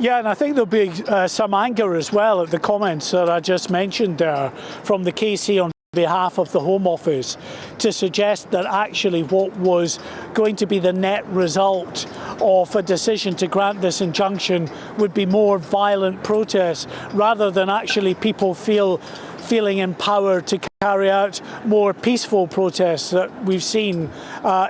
Yeah, and I think there'll be some anger as well at the comments that I just mentioned there from the KC on behalf of the Home Office to suggest that actually what was going to be the net result of a decision to grant this injunction would be more violent protests rather than actually people feeling empowered to carry out more peaceful protests that we've seen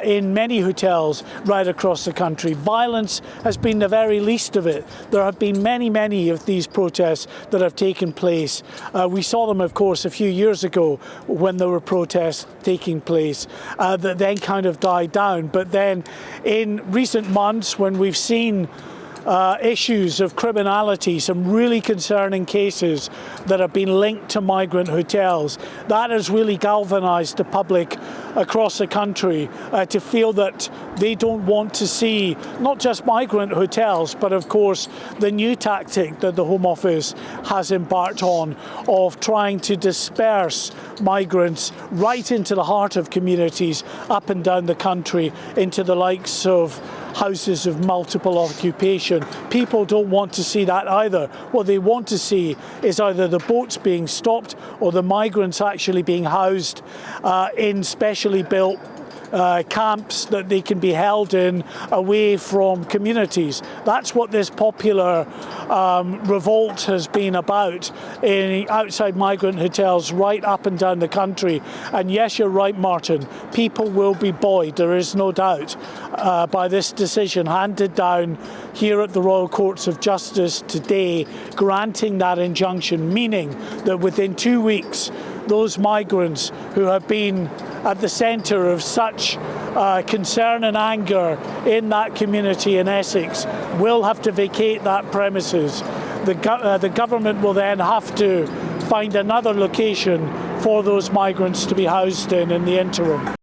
in many hotels right across the country. Violence has been the very least of it. There have been many of these protests that have taken place. We saw them, of course, a few years ago when there were protests taking place that then kind of died down. But then in recent months, when we've seen issues of criminality, some really concerning cases that have been linked to migrant hotels. That has really galvanised the public across the country to feel that they don't want to see not just migrant hotels, but of course the new tactic that the Home Office has embarked on of trying to disperse migrants right into the heart of communities up and down the country into the likes of houses of multiple occupation. People don't want to see that either. What they want to see is either the boats being stopped or the migrants actually being housed in specially built camps that they can be held in away from communities. That's what this popular revolt has been about in outside migrant hotels right up and down the country. And yes, you're right, Martin, people will be buoyed, there is no doubt, by this decision handed down here at the Royal Courts of Justice today, granting that injunction, meaning that within 2 weeks, those migrants who have been at the centre of such concern and anger in that community in Essex will have to vacate that premises. The government will then have to find another location for those migrants to be housed in the interim.